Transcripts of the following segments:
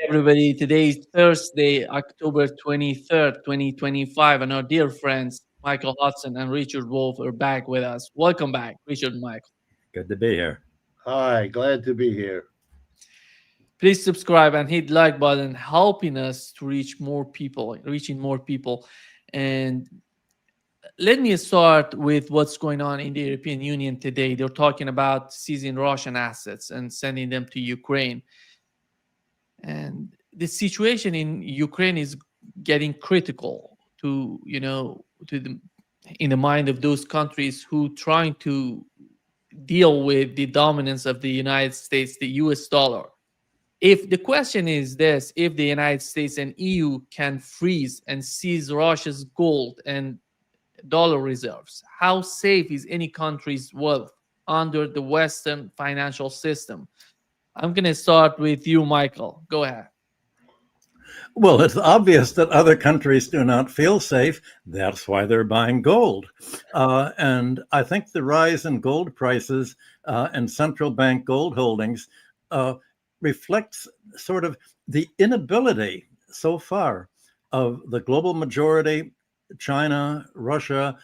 Everybody. Today is Thursday, October 23rd, 2025, and our dear friends Michael Hudson and Richard Wolff are back with us. Welcome back, Richard and Michael. Good to be here. Hi, glad to be here. Please subscribe and hit like button, helping us to reaching more people. And let me start with what's going on in the European Union today. They're talking about seizing Russian assets and sending them to Ukraine. And the situation in Ukraine is getting critical to to the in the mind of those countries who trying to deal with the dominance of the United States, the US dollar. If the question is this, if the United States and EU can freeze and seize Russia's gold and dollar reserves, how safe is any country's wealth under the Western financial system? I'm going to start with you, Michael. Go ahead. Well, it's obvious that other countries do not feel safe. That's why they're buying gold. And I think the rise in gold prices and central bank gold holdings reflects sort of the inability so far of the global majority, China, Russia,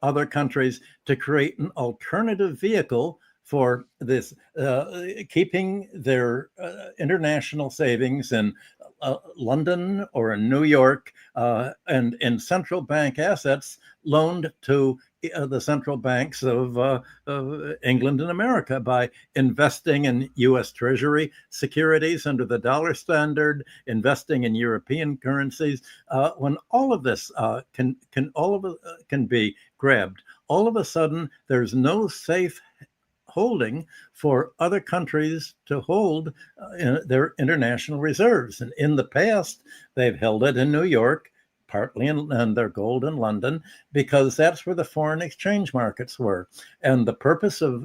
other countries, to create an alternative vehicle for this, keeping their international savings in London or in New York and in central bank assets loaned to the central banks of England and America by investing in U.S. Treasury securities under the dollar standard, investing in European currencies. When all of this can be grabbed, all of a sudden there's no safe holding for other countries to hold their international reserves. And in the past, they've held it in New York, partly in their gold in London, because that's where the foreign exchange markets were. And the purpose of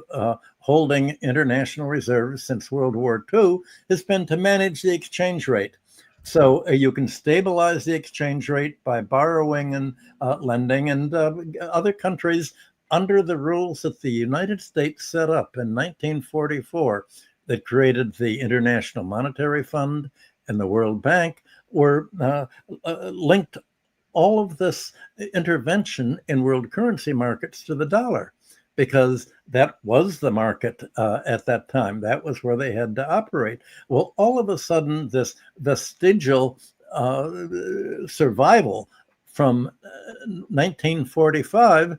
holding international reserves since World War II has been to manage the exchange rate. So you can stabilize the exchange rate by borrowing and lending, and other countries under the rules that the United States set up in 1944 that created the International Monetary Fund and the World Bank were linked all of this intervention in world currency markets to the dollar, because that was the market at that time. That was where they had to operate. Well, all of a sudden, this vestigial survival from 1945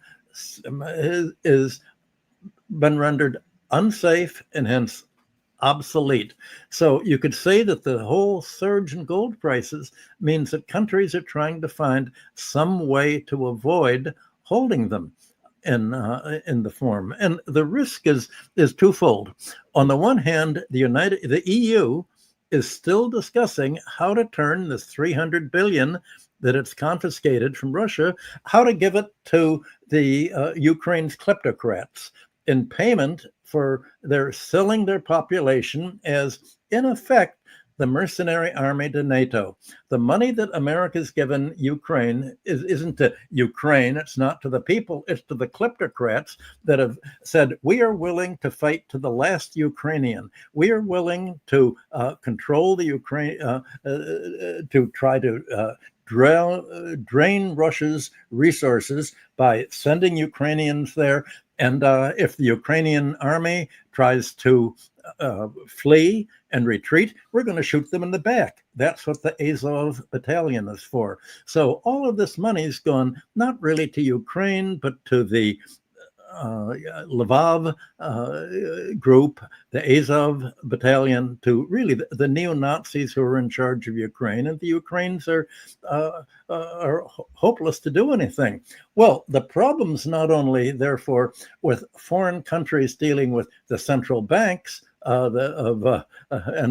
is been rendered unsafe and hence obsolete. So you could say that the whole surge in gold prices means that countries are trying to find some way to avoid holding them in the form. And the risk is twofold. On the one hand, the EU is still discussing how to turn this 300 billion that it's confiscated from Russia, how to give it to the Ukraine's kleptocrats in payment for their selling their population as, in effect, the mercenary army to NATO. The money that America's given Ukraine isn't to Ukraine, it's not to the people, it's to the kleptocrats that have said, we are willing to fight to the last Ukrainian. We are willing to control the Ukraine, to try to drain Russia's resources by sending Ukrainians there. And if the Ukrainian army tries to flee and retreat, we're going to shoot them in the back. That's what the Azov battalion is for. So all of this money's gone not really to Ukraine, but to the Lvov group, the Azov battalion, to really the neo-Nazis who are in charge of Ukraine, and the Ukrainians are hopeless to do anything. Well, the problem's not only, therefore, with foreign countries dealing with the central banks and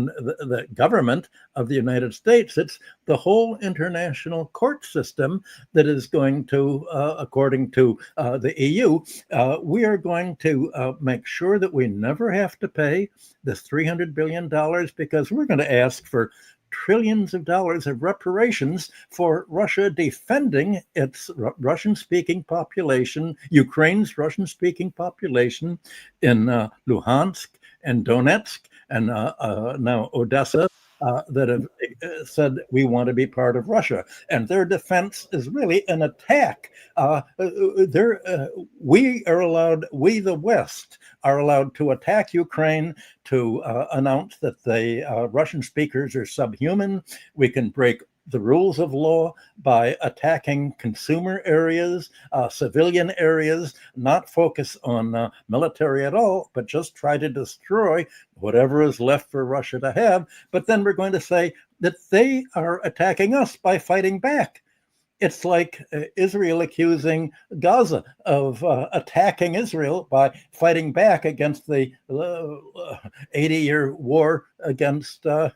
the government of the United States. It's the whole international court system that is going to, according to the EU, we are going to make sure that we never have to pay this $300 billion, because we're going to ask for trillions of dollars of reparations for Russia defending its Russian-speaking population, Ukraine's Russian-speaking population in Luhansk and Donetsk and now Odessa. that have said we want to be part of Russia, and their defense is really an attack. We are allowed, we the West are allowed to attack Ukraine, to announce that the Russian speakers are subhuman. We can break the rules of law by attacking consumer areas, civilian areas, not focus on military at all, but just try to destroy whatever is left for Russia to have. But then we're going to say that they are attacking us by fighting back. It's like Israel accusing Gaza of attacking Israel by fighting back against the 80-year war against the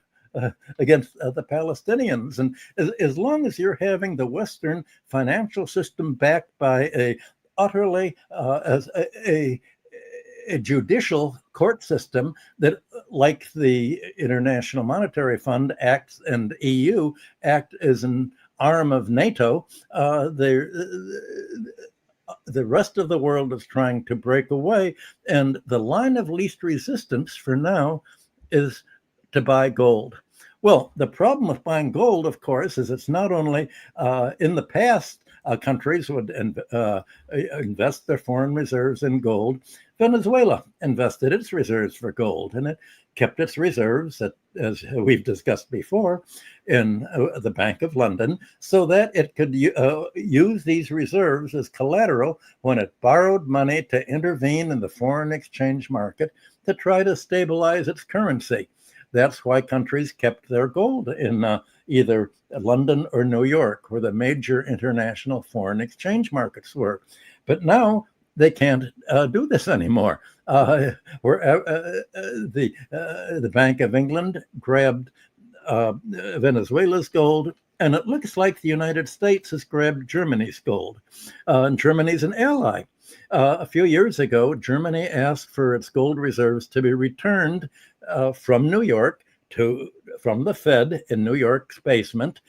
Palestinians. And as long as you're having the Western financial system backed by a utterly as a judicial court system that, like the International Monetary Fund acts and EU act as an arm of NATO, the rest of the world is trying to break away. And the line of least resistance for now is to buy gold. Well, the problem with buying gold, of course, is it's not only in the past, countries would invest their foreign reserves in gold. Venezuela invested its reserves for gold, and it kept its reserves, as we've discussed before, in the Bank of London, so that it could use these reserves as collateral when it borrowed money to intervene in the foreign exchange market to try to stabilize its currency. That's why countries kept their gold in either London or New York, where the major international foreign exchange markets were. But now they can't do this anymore. The Bank of England grabbed Venezuela's gold, and it looks like the United States has grabbed Germany's gold. And Germany's an ally. A few years ago, Germany asked for its gold reserves to be returned from New York from the Fed in New York's basement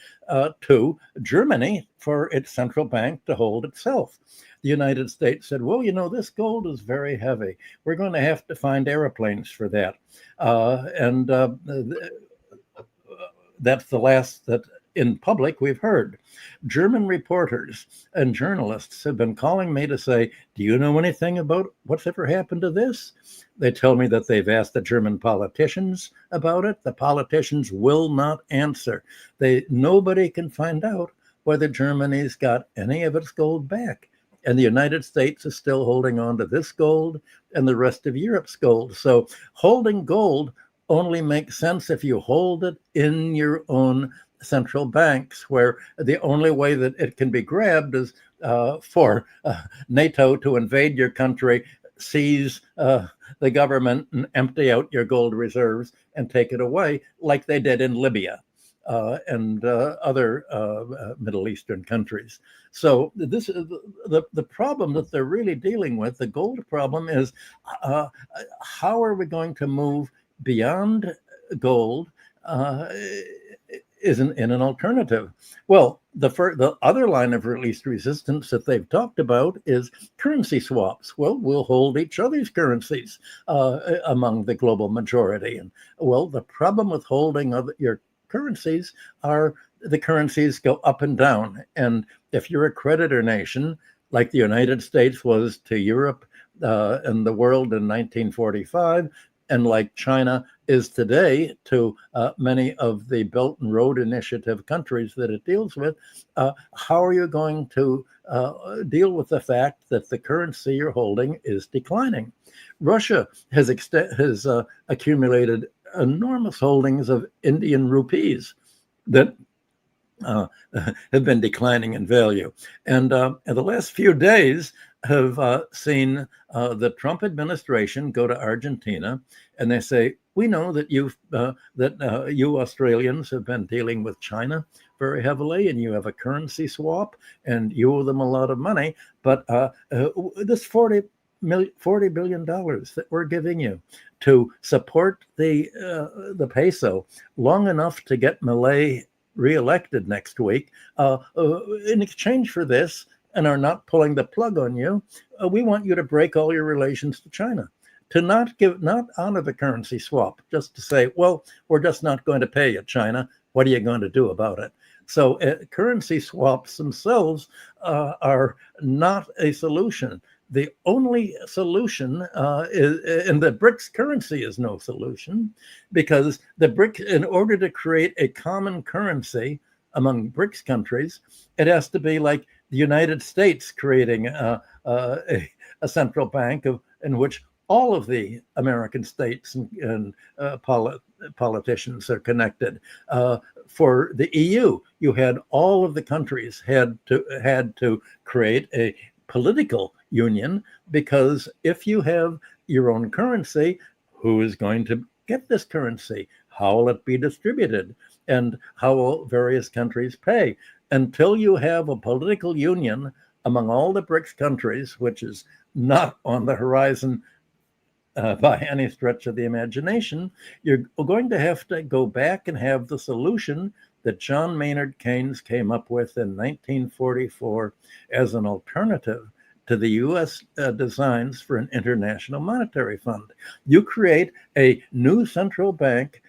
to Germany for its central bank to hold itself. The United States said, well, this gold is very heavy. We're going to have to find airplanes for that. That's the last that in public we've heard. German reporters and journalists have been calling me to say, do you know anything about what's ever happened to this? They tell me that they've asked the German politicians about it. The politicians will not answer. Nobody can find out whether Germany's got any of its gold back. And the United States is still holding on to this gold and the rest of Europe's gold. So holding gold only makes sense if you hold it in your own central banks, where the only way that it can be grabbed is for NATO to invade your country, seize the government, and empty out your gold reserves and take it away, like they did in Libya and other Middle Eastern countries. So this is the problem that they're really dealing with. The gold problem is how are we going to move beyond gold isn't in an alternative. Well, the other line of least resistance that they've talked about is currency swaps. Well, we'll hold each other's currencies among the global majority. And well, the problem with holding your currencies are the currencies go up and down. And if you're a creditor nation, like the United States was to Europe and the world in 1945, and like China is today to many of the Belt and Road Initiative countries that it deals with, how are you going to deal with the fact that the currency you're holding is declining? Russia has accumulated enormous holdings of Indian rupees that have been declining in value. And in the last few days have seen the Trump administration go to Argentina, and they say, we know that you Australians have been dealing with China very heavily, and you have a currency swap, and you owe them a lot of money, but this $40 billion that we're giving you to support the peso long enough to get Milei reelected next week, in exchange for this, and are not pulling the plug on you, we want you to break all your relations to China. to not honor the currency swap, just to say, well, we're just not going to pay you, China. What are you going to do about it? So currency swaps themselves are not a solution. The only solution is, and the BRICS currency is no solution, because the BRICS, in order to create a common currency among BRICS countries, it has to be like the United States creating a central bank in which all of the American states and politicians are connected. For the EU, you had all of the countries had to create a political union, because if you have your own currency, who is going to get this currency? How will it be distributed? And how will various countries pay? Until you have a political union among all the BRICS countries, which is not on the horizon by any stretch of the imagination, you're going to have to go back and have the solution that John Maynard Keynes came up with in 1944 as an alternative to the U.S. Designs for an international monetary fund. You create a new central bank,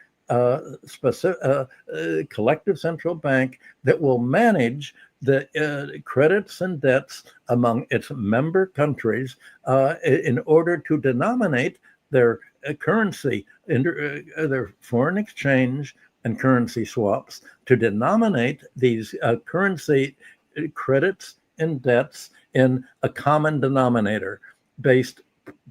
collective central bank that will manage the credits and debts among its member countries in order to denominate their currency, their foreign exchange and currency swaps, to denominate these currency credits and debts in a common denominator based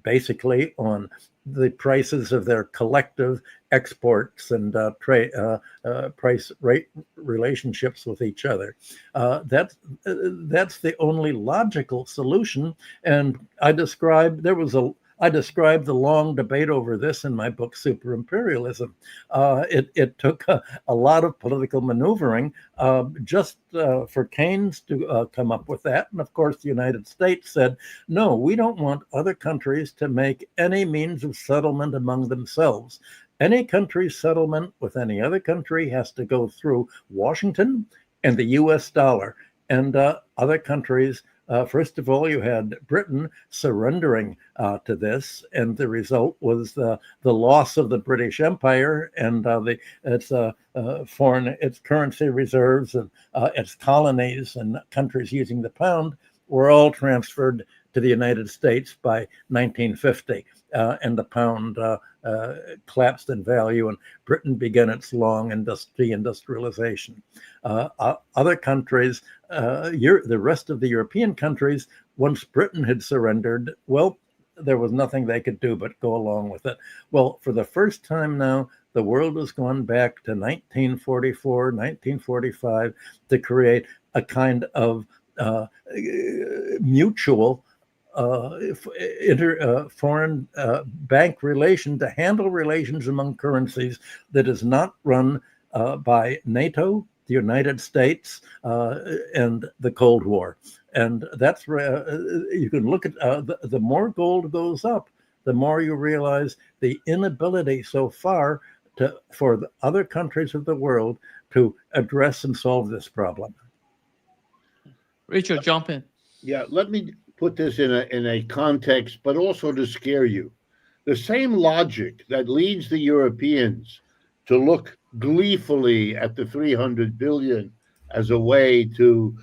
basically on the prices of their collective exports and price rate relationships with each other. That's the only logical solution. And I described the long debate over this in my book, Super Imperialism. It took a lot of political maneuvering just for Keynes to come up with that. And of course, the United States said, no, we don't want other countries to make any means of settlement among themselves. Any country's settlement with any other country has to go through Washington and the US dollar. And other countries, first of all, you had Britain surrendering to this, and the result was the loss of the British Empire and its currency reserves and its colonies and countries using the pound were all transferred to the United States by 1950, and the pound collapsed in value, and Britain began its long deindustrialization. Other countries, the rest of the European countries, once Britain had surrendered, well, there was nothing they could do but go along with it. Well, for the first time now, the world has gone back to 1944, 1945 to create a kind of mutual foreign bank relation to handle relations among currencies that is not run by NATO, the United States, and the Cold War. And that's where you can look at the more gold goes up, the more you realize the inability so far for the other countries of the world to address and solve this problem. Richard, jump in. Yeah, let me put this in a context, but also to scare you. The same logic that leads the Europeans to look gleefully at the 300 billion as a way to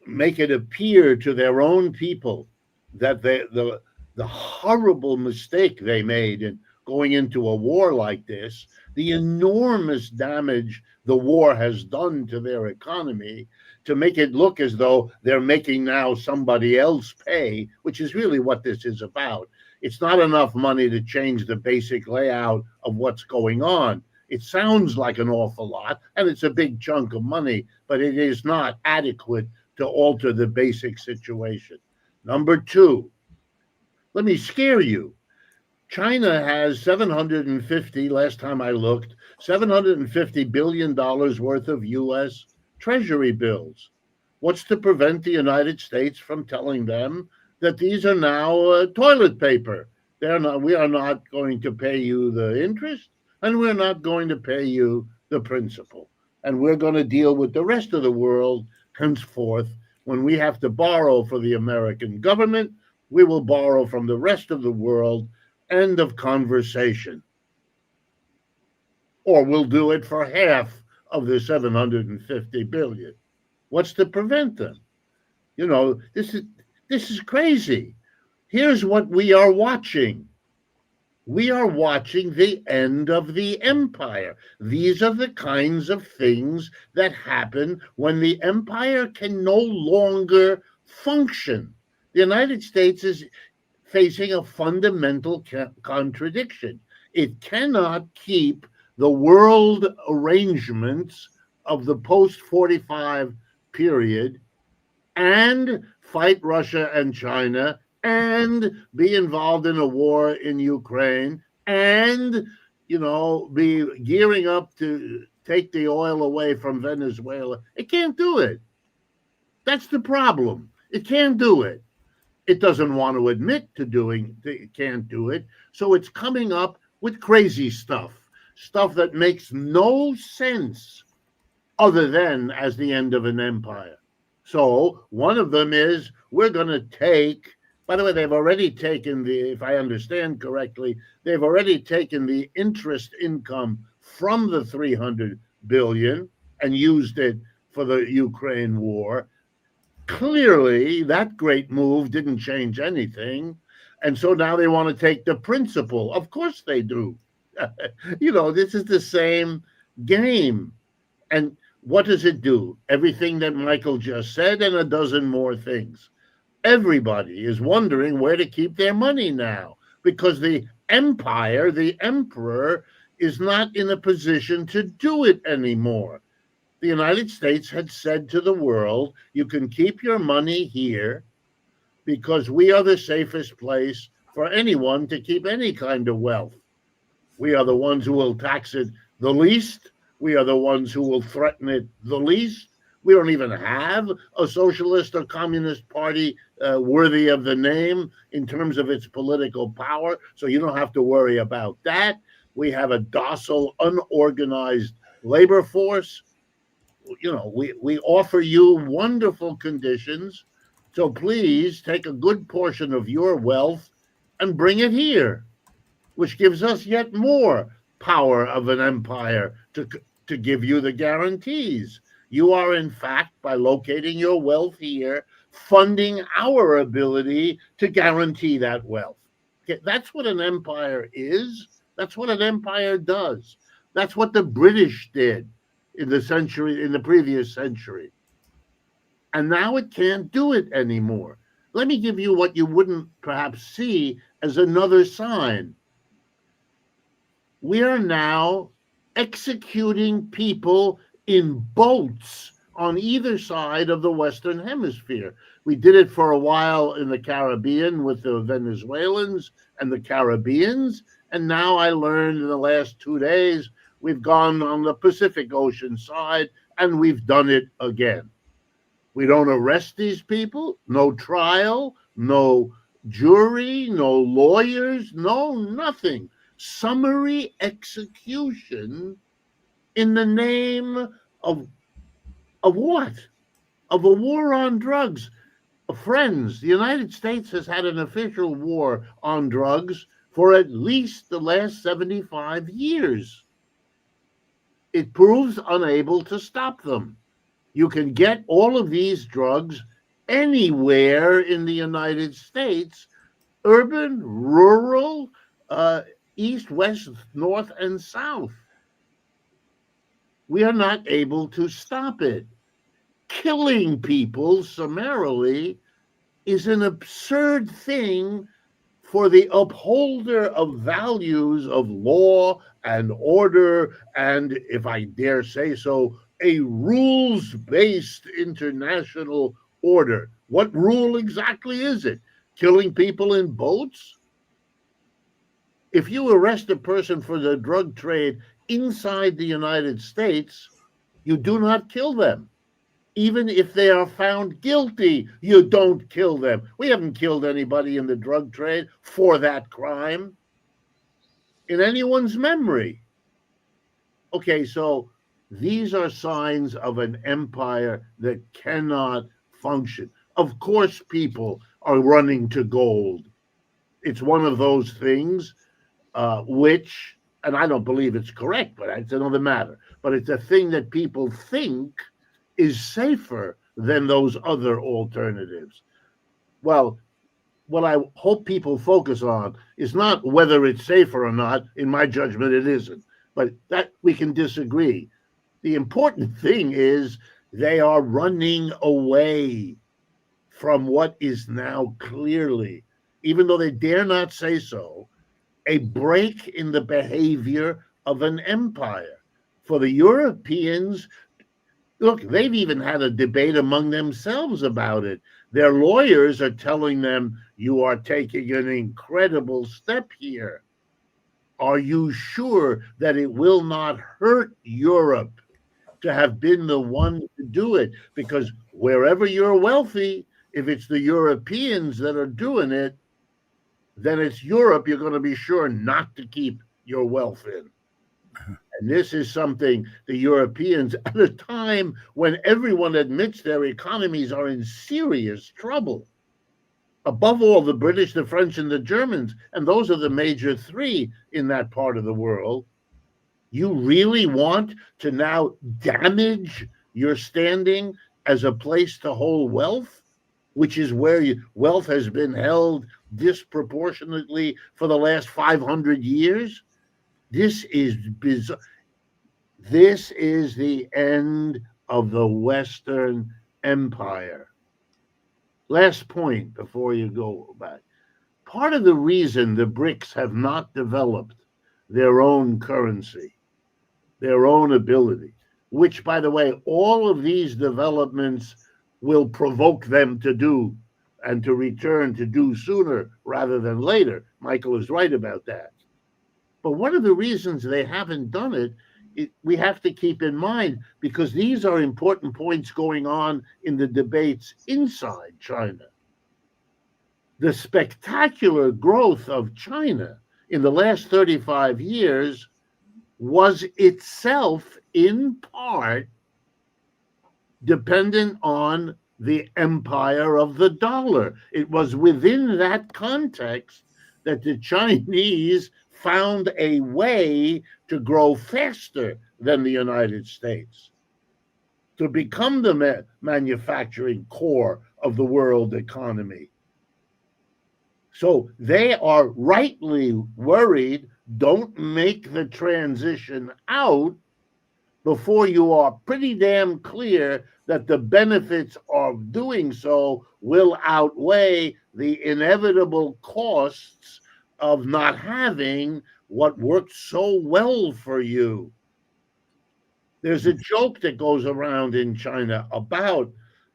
make it appear to their own people that the horrible mistake they made in going into a war like this, the enormous damage the war has done to their economy, to make it look as though they're making now somebody else pay, which is really what this is about. It's not enough money to change the basic layout of what's going on. It sounds like an awful lot, and it's a big chunk of money, but it is not adequate to alter the basic situation. Number two, let me scare you. China has 750, last time I looked, $750 billion worth of U.S. Treasury bills. What's to prevent the United States from telling them that these are now toilet paper? We are not going to pay you the interest, and we're not going to pay you the principal. And we're going to deal with the rest of the world henceforth. When we have to borrow for the American government, we will borrow from the rest of the world, End of conversation. Or we'll do it for half of the 750 billion. What's to prevent them? You know, this is crazy. Here's what we are watching. We are watching the end of the empire. These are the kinds of things that happen when the empire can no longer function. The United States is facing a fundamental contradiction. It cannot keep the world arrangements of the post-45 period and fight Russia and China and be involved in a war in Ukraine and, you know, be gearing up to take the oil away from Venezuela. It can't do it. That's the problem. It can't do it. It doesn't want to admit to doing it can't do it. So it's coming up with crazy stuff that makes no sense other than as the end of an empire. So one of them is we're going to take, by the way, they've already taken if I understand correctly, they've already taken the interest income from the 300 billion and used it for the Ukraine war. Clearly, that great move didn't change anything. And so now they want to take the principal. Of course they do. You know, this is the same game. And what does it do? Everything that Michael just said and a dozen more things. Everybody is wondering where to keep their money now because the empire, the emperor, is not in a position to do it anymore. The United States had said to the world, you can keep your money here because we are the safest place for anyone to keep any kind of wealth. We are the ones who will tax it the least. We are the ones who will threaten it the least. We don't even have a socialist or communist party worthy of the name in terms of its political power, so you don't have to worry about that. We have a docile, unorganized labor force. You know, we offer you wonderful conditions, so please take a good portion of your wealth and bring it here, which gives us yet more power of an empire to give you the guarantees. You are, in fact, by locating your wealth here, funding our ability to guarantee that wealth. Okay, that's what an empire is. That's what an empire does. That's what the British did in the previous century. And now it can't do it anymore. Let me give you what you wouldn't perhaps see as another sign. We are now executing people in boats on either side of the Western Hemisphere. We did it for a while in the Caribbean with the Venezuelans and the Caribbeans. And now I learned in the last 2 days, we've gone on the Pacific Ocean side and we've done it again. We don't arrest these people, no trial, no jury, no lawyers, no nothing. Summary execution in the name of what? Of a war on drugs. Friends, the United States has had an official war on drugs for at least the last 75 years. It proves unable to stop them. You can get all of these drugs anywhere in the United States, urban, rural, east, west, north, and south. We are not able to stop it. Killing people summarily is an absurd thing for the upholder of values of law and order, and, if I dare say so, a rules-based international order. What rule exactly is it? Killing people in boats? If you arrest a person for the drug trade inside the United States, you do not kill them. Even if they are found guilty, you don't kill them. We haven't killed anybody in the drug trade for that crime in anyone's memory. Okay, so these are signs of an empire that cannot function. Of course, people are running to gold. it's one of those things which, and I don't believe it's correct, but it's another matter. But it's a thing that people think is safer than those other alternatives. Well, what I hope people focus on is not whether it's safer or not. In my judgment, it isn't. But that we can disagree. The important thing is they are running away from what is now clearly, even though they dare not say so, a break in the behavior of an empire. For the Europeans, look, they've even had a debate among themselves about it. Their lawyers are telling them, you are taking an incredible step here. Are you sure that it will not hurt Europe to have been the one to do it? Because wherever you're wealthy, if it's the Europeans that are doing it, then it's Europe you're going to be sure not to keep your wealth in. And this is something the Europeans, at a time when everyone admits their economies are in serious trouble, above all the British, the French, and the Germans, and those are the major three in that part of the world, you really want to now damage your standing as a place to hold wealth, which is where wealth has been held disproportionately for the last 500 years? This is bizarre. This is the end of the Western Empire. Last point before you go back. Part of the reason the BRICS have not developed their own currency, their own ability, which, by the way, all of these developments will provoke them to do and to return to do sooner rather than later. Michael is right about that. But one of the reasons they haven't done it, we have to keep in mind, because these are important points going on in the debates inside China. The spectacular growth of China in the last 35 years was itself in part dependent on the empire of the dollar. It was within that context that the Chinese found a way to grow faster than the United States, to become the manufacturing core of the world economy. So they are rightly worried, don't make the transition out before you are pretty damn clear that the benefits of doing so will outweigh the inevitable costs of not having what worked so well for you. There's a joke that goes around in China about,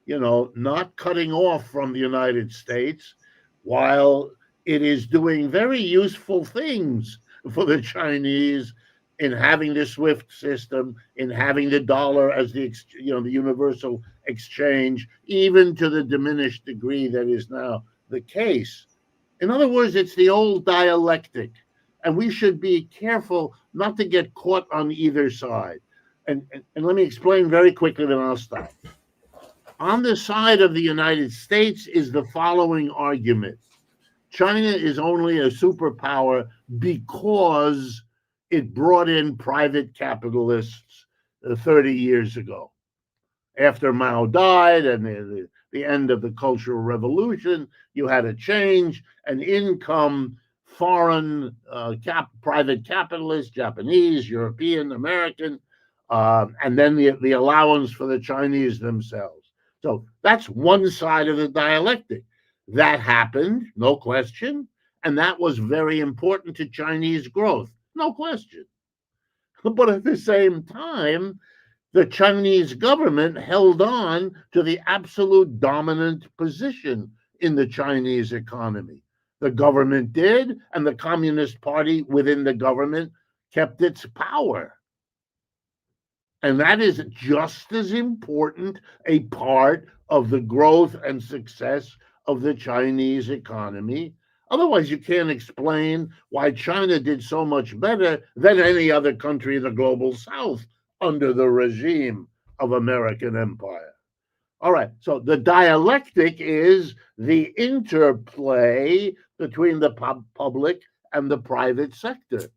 not cutting off from the United States while it is doing very useful things for the Chinese in having the SWIFT system, in having the dollar as the universal exchange, even to the diminished degree that is now the case. In other words, it's the old dialectic, and we should be careful not to get caught on either side. And let me explain very quickly, then I'll stop. On the side of the United States is the following argument. China is only a superpower because it brought in private capitalists 30 years ago. After Mao died and the end of the Cultural Revolution, you had a change, and income foreign private capitalists, Japanese, European, American, and then the allowance for the Chinese themselves. So that's one side of the dialectic. That happened, no question, and that was very important to Chinese growth, no question. But at the same time, the Chinese government held on to the absolute dominant position in the Chinese economy. The government did, and the Communist Party within the government kept its power. And that is just as important a part of the growth and success of the Chinese economy. Otherwise, you can't explain why China did so much better than any other country in the global South under the regime of American empire. All right, so the dialectic is the interplay between the public and the private sector.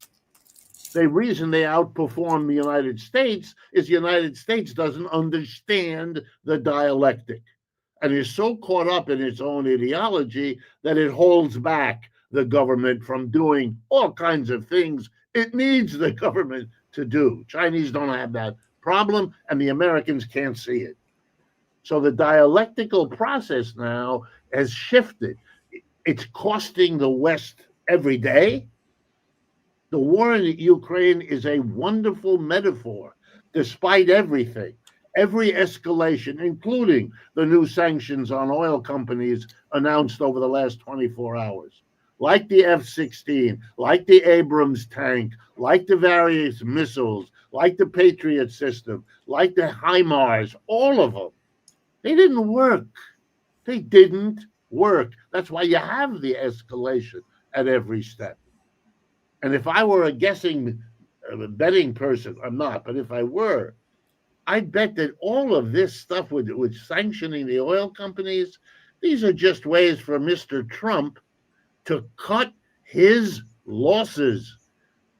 The reason they outperform the United States is the United States doesn't understand the dialectic and is so caught up in its own ideology that it holds back the government from doing all kinds of things it needs the government to do. Chinese don't have that problem, and the Americans can't see it. So the dialectical process now has shifted. It's costing the West every day. The war in Ukraine is a wonderful metaphor, despite everything, every escalation, including the new sanctions on oil companies announced over the last 24 hours, like the F-16, like the Abrams tank, like the various missiles, like the Patriot system, like the HIMARS, all of them. They didn't work. They didn't work. That's why you have the escalation at every step. And if I were a betting person, I'm not, but if I were, I'd bet that all of this stuff with sanctioning the oil companies, these are just ways for Mr. Trump to cut his losses.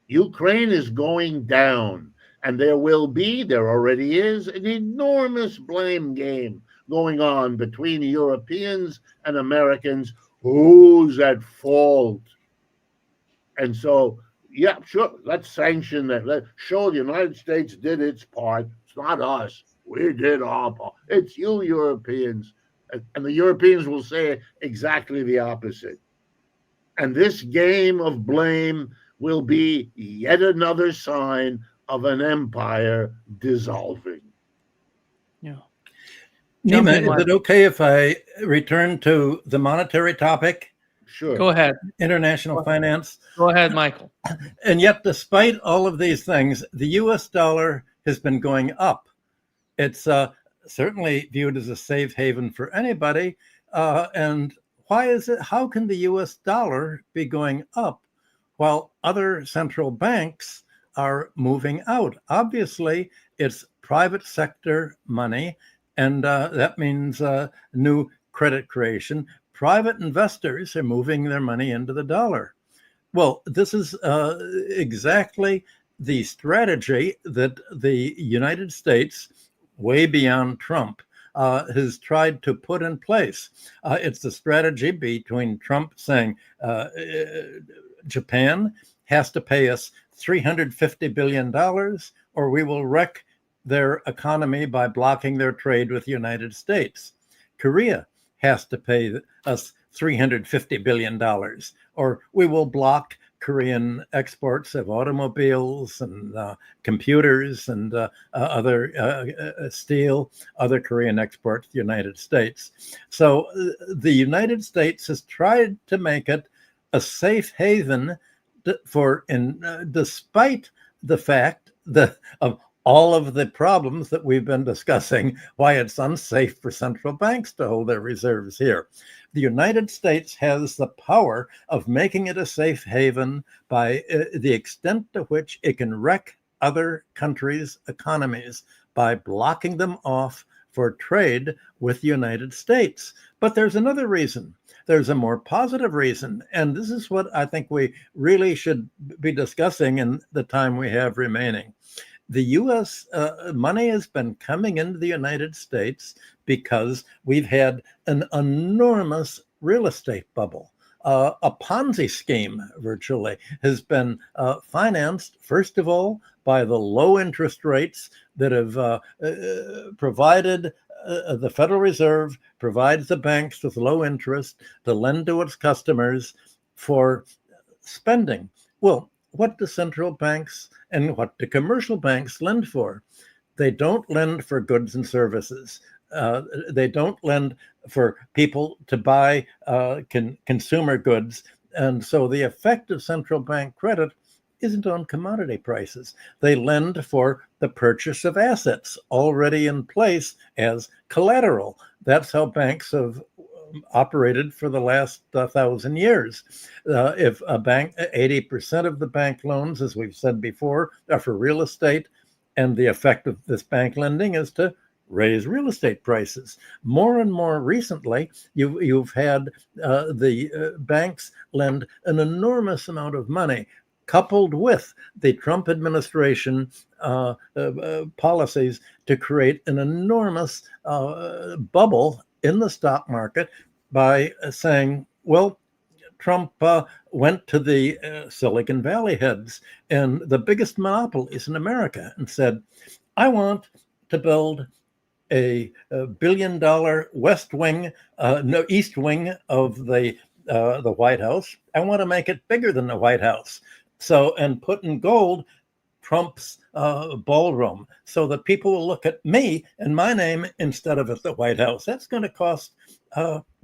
Ukraine is going down, and there already is, an enormous blame game going on between Europeans and Americans. Who's at fault? And so, yeah, sure, let's sanction that. Let's show the United States did its part. It's not us. We did our part. It's you Europeans. And the Europeans will say exactly the opposite. And this game of blame will be yet another sign of an empire dissolving. Yeah. Nima, is it okay if I return to the monetary topic? Sure. Go ahead. International finance. Go ahead, Michael. And yet, despite all of these things, the US dollar has been going up. It's certainly viewed as a safe haven for anybody. And why is it? How can the US dollar be going up while other central banks are moving out? Obviously, it's private sector money, and that means new credit creation. Private investors are moving their money into the dollar. Well, this is exactly the strategy that the United States, way beyond Trump, has tried to put in place. It's the strategy between Trump saying Japan has to pay us $350 billion or we will wreck their economy by blocking their trade with the United States. Korea has to pay us $350 billion or we will block Korean exports of automobiles and computers and other steel, other Korean exports to the United States. So the United States has tried to make it a safe haven despite the fact that of all of the problems that we've been discussing, why it's unsafe for central banks to hold their reserves here. The United States has the power of making it a safe haven by the extent to which it can wreck other countries' economies by blocking them off for trade with the United States. But there's another reason. There's a more positive reason. And this is what I think we really should be discussing in the time we have remaining. The U.S. Money has been coming into the United States because we've had an enormous real estate bubble. A Ponzi scheme, virtually, has been financed, first of all, by the low interest rates that have provided the Federal Reserve provides the banks with low interest to lend to its customers for spending. Well, what do central banks and what do commercial banks lend for? They don't lend for goods and services. They don't lend for people to buy consumer goods. And so the effect of central bank credit isn't on commodity prices. They lend for the purchase of assets already in place as collateral. That's how banks have operated for the last 1,000 years. If a bank, 80% of the bank loans, as we've said before, are for real estate, and the effect of this bank lending is to raise real estate prices. More and more recently, you've had the banks lend an enormous amount of money, coupled with the Trump administration policies, to create an enormous bubble in the stock market by saying, well, Trump went to the Silicon Valley heads and the biggest monopolies in America and said, I want to build a $1 billion West Wing, no, East Wing of the White House. I want to make it bigger than the White House. So, and put in gold Trump's ballroom so that people will look at me and my name instead of at the White House. That's going to cost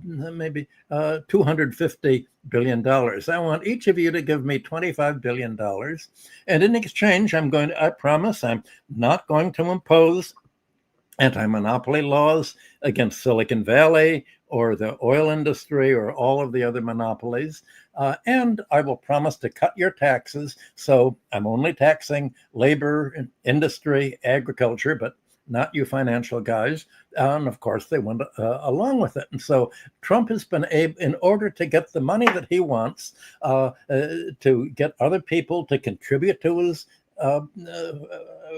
maybe $250 billion. I want each of you to give me $25 billion. And in exchange, I promise I'm not going to impose anti-monopoly laws against Silicon Valley or the oil industry or all of the other monopolies. And I will promise to cut your taxes. So I'm only taxing labor, industry, agriculture, but not you financial guys. And of course, they went along with it. And so Trump has been able, in order to get the money that he wants, to get other people to contribute to his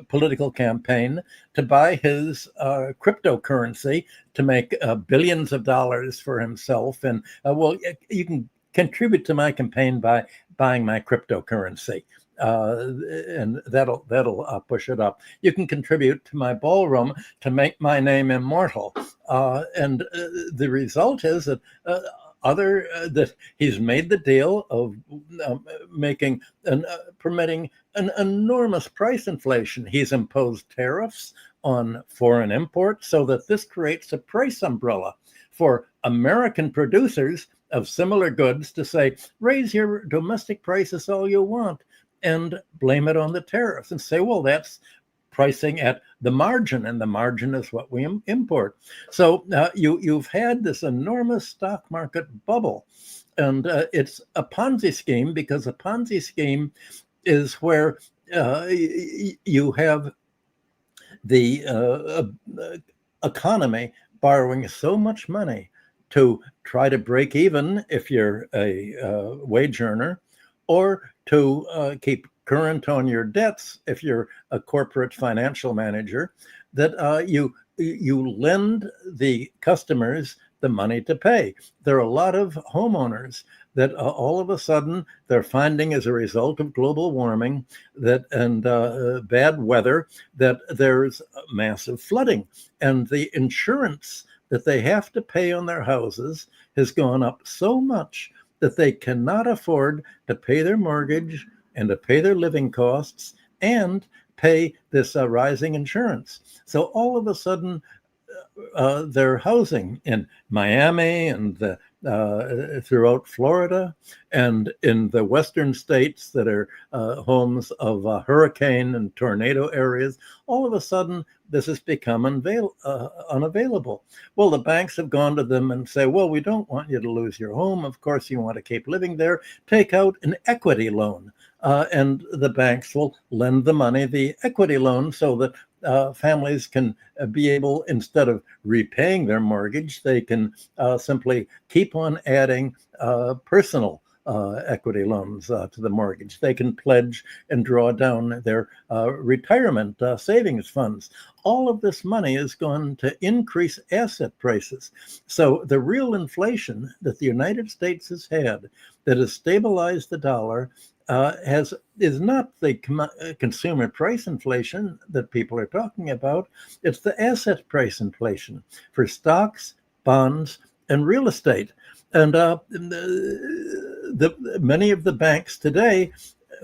political campaign, to buy his cryptocurrency, to make billions of dollars for himself. And well, you can contribute to my campaign by buying my cryptocurrency. And that'll push it up. You can contribute to my ballroom to make my name immortal. And the result is that that he's made the deal of making permitting an enormous price inflation. He's imposed tariffs on foreign imports so that this creates a price umbrella for American producers of similar goods to say, raise your domestic prices all you want and blame it on the tariffs and say, well, that's pricing at the margin, and the margin is what we import. So you've had this enormous stock market bubble, and it's a Ponzi scheme, because a Ponzi scheme is where you have the economy borrowing so much money to try to break even if you're a wage earner, or to keep current on your debts if you're a corporate financial manager, that you lend the customers the money to pay. There are a lot of homeowners that all of a sudden they're finding, as a result of global warming and bad weather, that there's massive flooding, and the insurance that they have to pay on their houses has gone up so much that they cannot afford to pay their mortgage and to pay their living costs and pay this rising insurance. So all of a sudden, their housing in Miami and throughout Florida and in the western states that are homes of hurricane and tornado areas, all of a sudden this has become unavailable. Well, the banks have gone to them and say, well, we don't want you to lose your home. Of course, you want to keep living there. Take out an equity loan. And the banks will lend the money, the equity loan, so that families can be able, instead of repaying their mortgage, they can simply keep on adding personal equity loans to the mortgage. They can pledge and draw down their retirement savings funds. All of this money is going to increase asset prices. So the real inflation that the United States has had, that has stabilized the dollar, is not the consumer price inflation that people are talking about. It's the asset price inflation for stocks, bonds, and real estate. And many of the banks today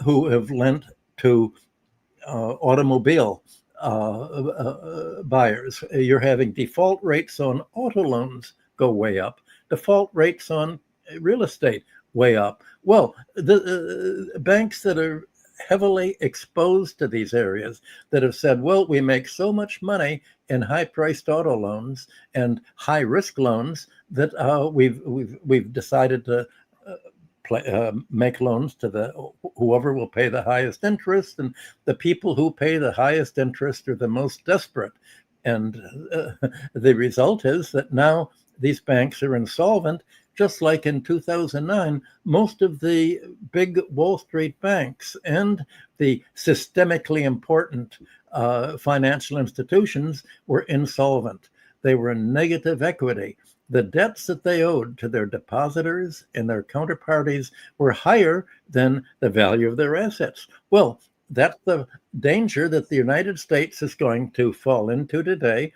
who have lent to automobile buyers, you're having default rates on auto loans go way up, default rates on real estate way up. Well, the banks that are heavily exposed to these areas, that have said, well, we make so much money in high-priced auto loans and high-risk loans that we've decided to make loans to whoever will pay the highest interest, and the people who pay the highest interest are the most desperate. And the result is that now these banks are insolvent, just like in 2009, most of the big Wall Street banks and the systemically important financial institutions were insolvent. They were in negative equity. The debts that they owed to their depositors and their counterparties were higher than the value of their assets. Well, that's the danger that the United States is going to fall into today.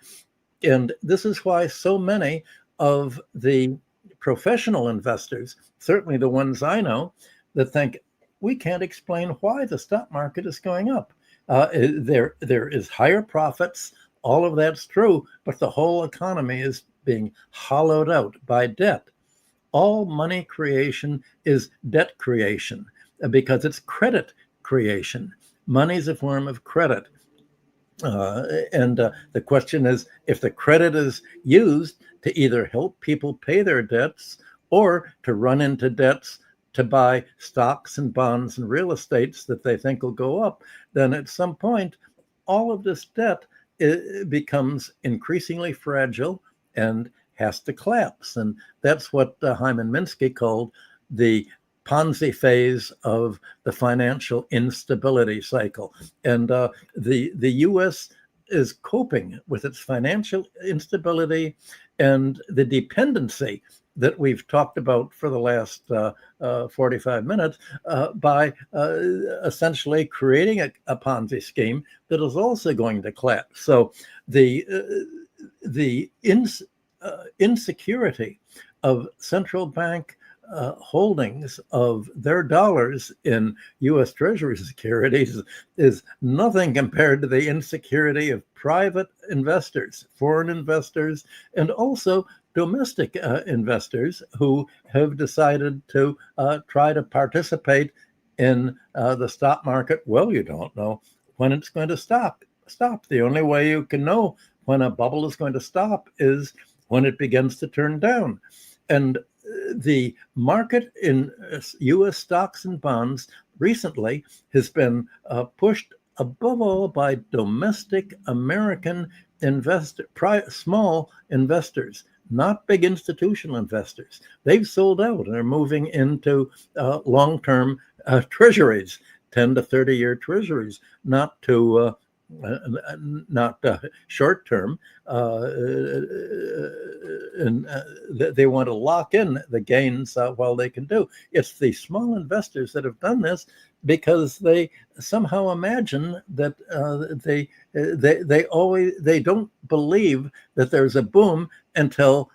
And this is why so many of the professional investors, certainly the ones I know, that think we can't explain why the stock market is going up. There is higher profits. All of that's true, but the whole economy is being hollowed out by debt. All money creation is debt creation because it's credit creation. Money is a form of credit. And the question is, if the credit is used to either help people pay their debts or to run into debts to buy stocks and bonds and real estates that they think will go up, then at some point, all of this debt becomes increasingly fragile and has to collapse. And that's what Hyman Minsky called the Ponzi phase of the financial instability cycle. And the U.S. is coping with its financial instability and the dependency that we've talked about for the last 45 minutes by essentially creating a Ponzi scheme that is also going to collapse. So the insecurity of central bank holdings of their dollars in U.S. Treasury securities is nothing compared to the insecurity of private investors, foreign investors, and also domestic investors who have decided to try to participate in the stock market. Well, you don't know when it's going to stop. The only way you can know when a bubble is going to stop is when it begins to turn down. And the market in U.S. stocks and bonds recently has been pushed above all by domestic American small investors, not big institutional investors. They've sold out and are moving into long-term treasuries, 10 to 30-year treasuries, not to short term, and they want to lock in the gains while they can do. It's the small investors that have done this because they somehow imagine that they don't believe that there's a boom until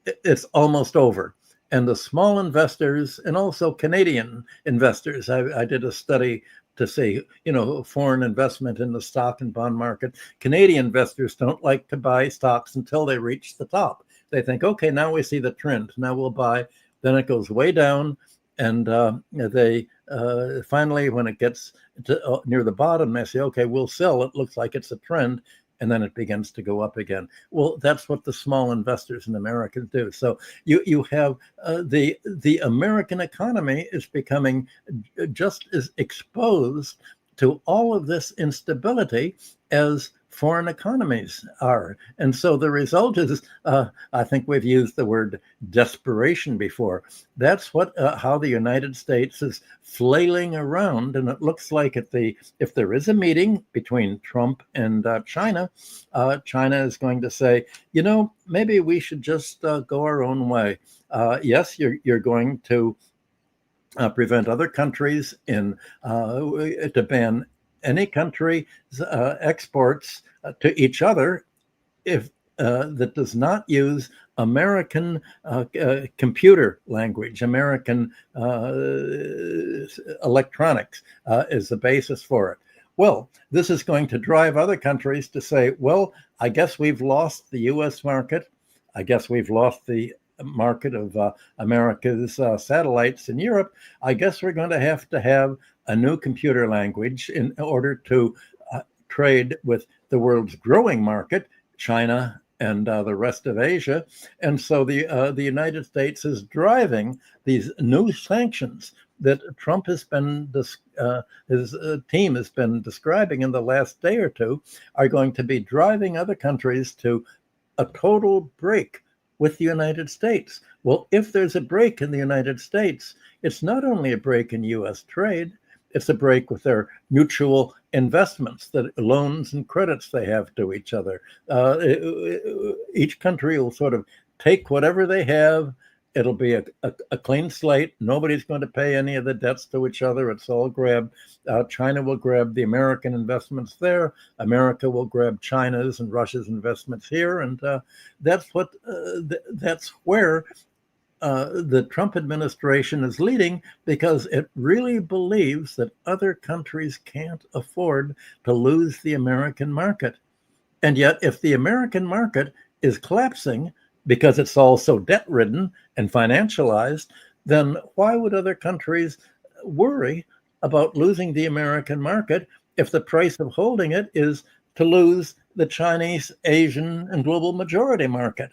it's almost over. And the small investors and also Canadian investors, I did a study to say, foreign investment in the stock and bond market. Canadian investors don't like to buy stocks until they reach the top. They think, okay, now we see the trend. Now we'll buy. Then it goes way down. And they finally, when it gets to, near the bottom, they say, okay, we'll sell. It looks like it's a trend. And then it begins to go up again. Well, that's what the small investors in America do. So you have the American economy is becoming just as exposed to all of this instability as foreign economies are. And so the result is, I think we've used the word desperation before. That's how the United States is flailing around. And it looks like if there is a meeting between Trump and China, China is going to say, maybe we should just go our own way. Yes, you're going to prevent other countries to ban any country's exports to each other if that does not use American computer language, American electronics is the basis for it. Well, this is going to drive other countries to say, well, I guess we've lost the U.S. market. I guess we've lost the market of America's satellites in Europe. I guess we're going to have a new computer language in order to trade with the world's growing market, China and the rest of Asia. And so the United States is driving these new sanctions that Trump has been, his team has been describing in the last day or two are going to be driving other countries to a total break with the United States. Well, if there's a break in the United States, it's not only a break in U.S. trade, it's a break with their mutual investments, the loans and credits they have to each other. Each country will sort of take whatever they have. It'll be a clean slate. Nobody's going to pay any of the debts to each other. It's all grabbed. China will grab the American investments there. America will grab China's and Russia's investments here. And that's where the Trump administration is leading, because it really believes that other countries can't afford to lose the American market. And yet, if the American market is collapsing because it's all so debt-ridden and financialized, then why would other countries worry about losing the American market if the price of holding it is to lose the Chinese, Asian, and global majority market?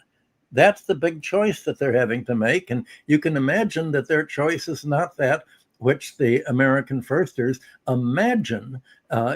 That's the big choice that they're having to make. And you can imagine that their choice is not that which the American firsters imagine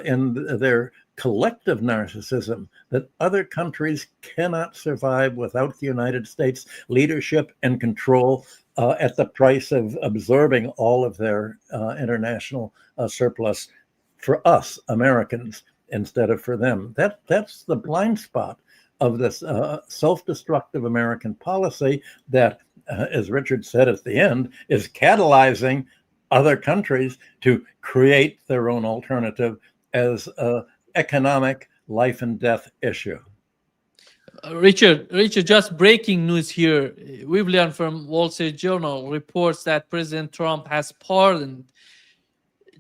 in their collective narcissism, that other countries cannot survive without the United States leadership and control at the price of absorbing all of their international surplus for us Americans instead of for them. That's the blind spot of this self-destructive American policy that, as Richard said at the end, is catalyzing other countries to create their own alternative as an economic life and death issue. Richard, just breaking news here. We've learned from Wall Street Journal reports that President Trump has pardoned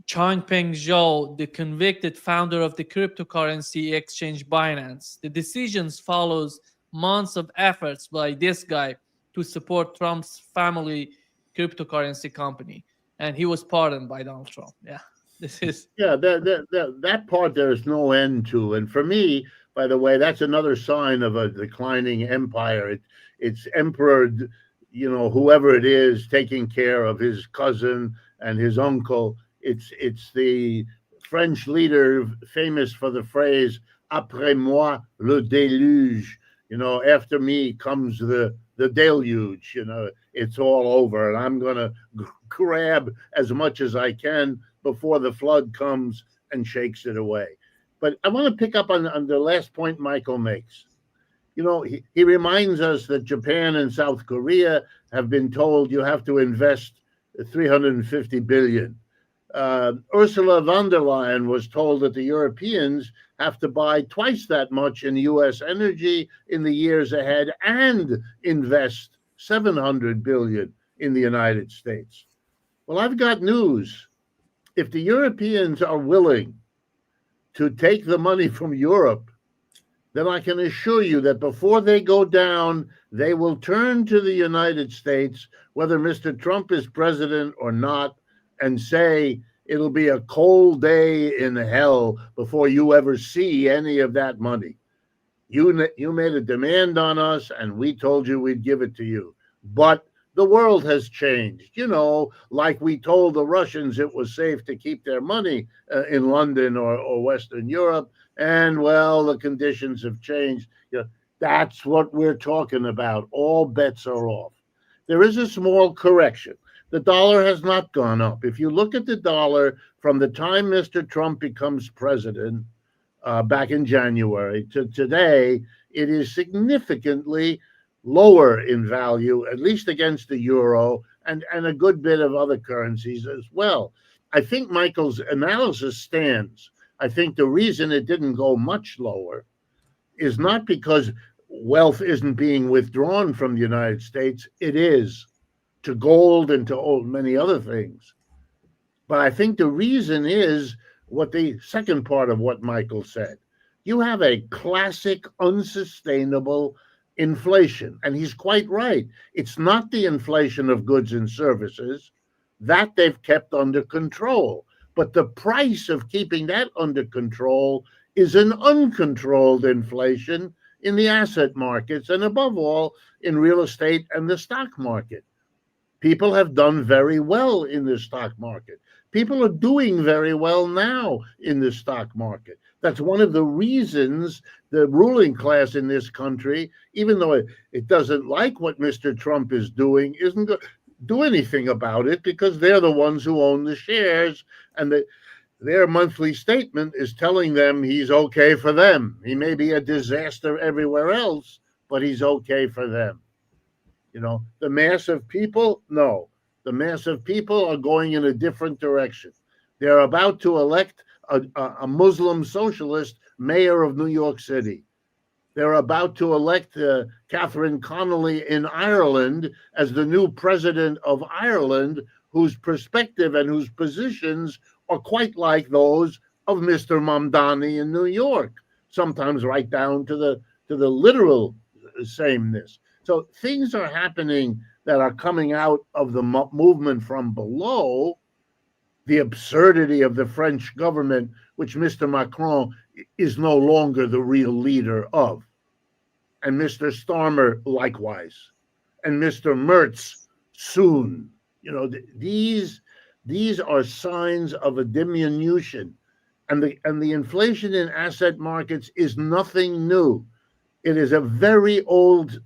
Changpeng Zhou, the convicted founder of the cryptocurrency exchange Binance. The decisions follows months of efforts by this guy to support Trump's family cryptocurrency company, and he was pardoned by Donald Trump. Yeah, this is that part there is no end to. And for me, by the way, that's another sign of a declining empire. It's Emperor, whoever it is, taking care of his cousin and his uncle. It's the French leader famous for the phrase "Après moi le déluge." After me comes the deluge. It's all over, and I'm going to grab as much as I can before the flood comes and shakes it away. But I want to pick up on the last point Michael makes. He reminds us that Japan and South Korea have been told you have to invest 350 billion. Ursula von der Leyen was told that the Europeans have to buy twice that much in U.S. energy in the years ahead and invest 700 billion in the United States. Well, I've got news. If the Europeans are willing to take the money from Europe, then I can assure you that before they go down, they will turn to the United States, whether Mr. Trump is president or not, and say, it'll be a cold day in hell before you ever see any of that money. You made a demand on us, and we told you we'd give it to you. But the world has changed. Like we told the Russians it was safe to keep their money in London or Western Europe. And, well, the conditions have changed. That's what we're talking about. All bets are off. There is a small correction. The dollar has not gone up. If you look at the dollar from the time Mr. Trump becomes president back in January to today, it is significantly lower in value, at least against the euro and a good bit of other currencies as well. I think Michael's analysis stands. I think the reason it didn't go much lower is not because wealth isn't being withdrawn from the United States. It is, to gold and to many other things. But I think the reason is what the second part of what Michael said. You have a classic unsustainable inflation, and he's quite right. It's not the inflation of goods and services that they've kept under control, but the price of keeping that under control is an uncontrolled inflation in the asset markets and above all in real estate and the stock market. People have done very well in the stock market. People are doing very well now in the stock market. That's one of the reasons the ruling class in this country, even though it doesn't like what Mr. Trump is doing, isn't going to do anything about it, because they're the ones who own the shares, and their monthly statement is telling them he's okay for them. He may be a disaster everywhere else, but he's okay for them. The mass of people, no. The mass of people are going in a different direction. They're about to elect a Muslim socialist mayor of New York City. They're about to elect Catherine Connolly in Ireland as the new president of Ireland, whose perspective and whose positions are quite like those of Mr. Mamdani in New York, sometimes right down to the literal sameness. So things are happening that are coming out of the movement from below. The absurdity of the French government, which Mr. Macron is no longer the real leader of, and Mr. Starmer likewise, and Mr. Merz soon. These are signs of a diminution, and the inflation in asset markets is nothing new. It is a very old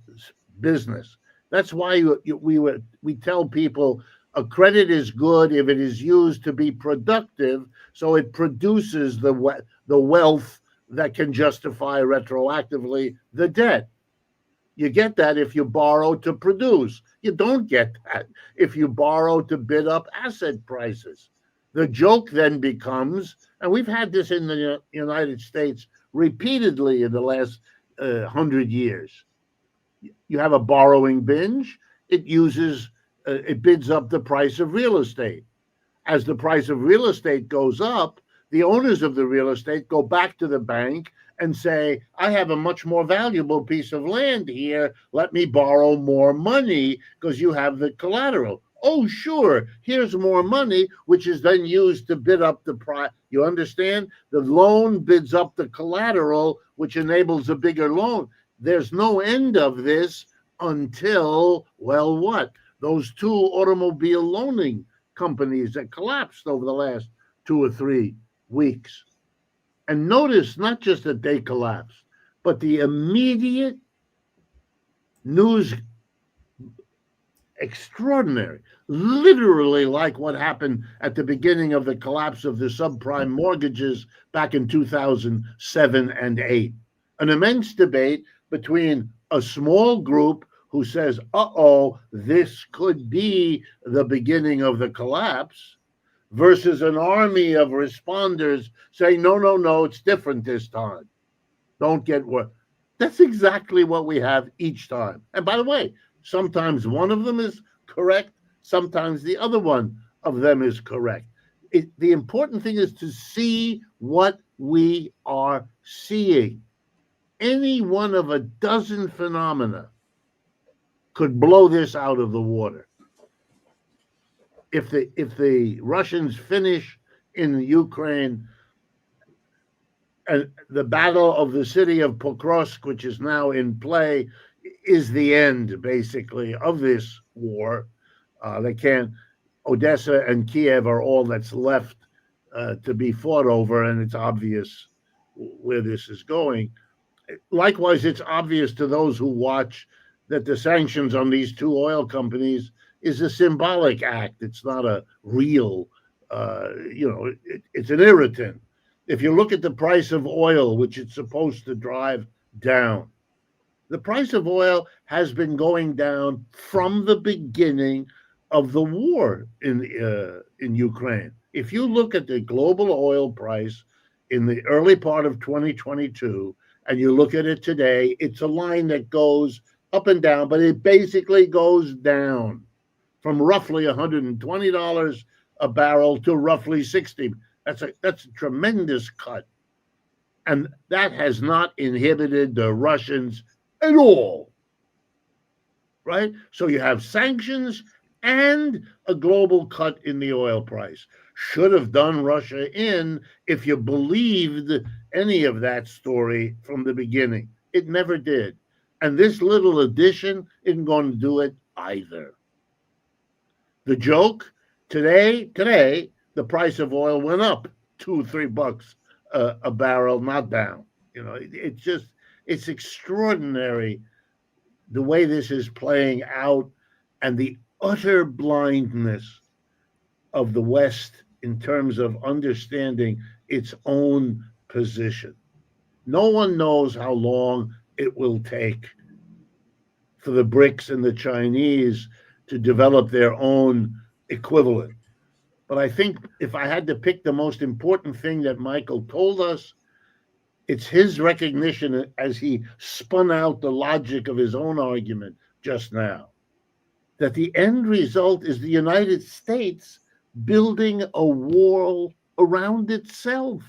business. That's why we tell people a credit is good if it is used to be productive, so it produces the wealth that can justify retroactively the debt. You get that if you borrow to produce. You don't get that if you borrow to bid up asset prices. The joke then becomes, and we've had this in the United States repeatedly in the last 100 years. You have a borrowing binge. It bids up the price of real estate. As the price of real estate goes up, the owners of the real estate go back to the bank and say, I have a much more valuable piece of land here. Let me borrow more money because you have the collateral. Oh, sure, here's more money, which is then used to bid up the price. You understand? The loan bids up the collateral, which enables a bigger loan. There's no end of this until, well, what? Those two automobile loaning companies that collapsed over the last 2 or 3 weeks. And notice not just that they collapsed, but the immediate news, extraordinary, literally like what happened at the beginning of the collapse of the subprime mortgages back in 2007 and 8. An immense debate between a small group who says, this could be the beginning of the collapse, versus an army of responders saying, no, it's different this time. Don't get worried. That's exactly what we have each time. And by the way, sometimes one of them is correct, sometimes the other one of them is correct. The important thing is to see what we are seeing. Any one of a dozen phenomena could blow this out of the water. If the Russians finish in Ukraine, and the battle of the city of Pokrovsk, which is now in play, is the end, basically, of this war. Odessa and Kiev are all that's left to be fought over, and it's obvious where this is going. Likewise, it's obvious to those who watch that the sanctions on these two oil companies is a symbolic act. It's not a real, it's an irritant. If you look at the price of oil, which it's supposed to drive down, the price of oil has been going down from the beginning of the war in Ukraine. If you look at the global oil price in the early part of 2022, and you look at it today, it's a line that goes up and down, but it basically goes down from roughly $120 a barrel to roughly 60. That's a tremendous cut. And that has not inhibited the Russians at all, right? So you have sanctions and a global cut in the oil price. Should have done Russia in if you believed any of that story from the beginning. It never did. And this little addition isn't going to do it either. The joke today, the price of oil went up $2-3 a barrel, not down. It's extraordinary the way this is playing out, and the utter blindness of the West in terms of understanding its own position. No one knows how long it will take for the BRICS and the Chinese to develop their own equivalent. But I think if I had to pick the most important thing that Michael told us, it's his recognition as he spun out the logic of his own argument just now, that the end result is the United States building a wall around itself.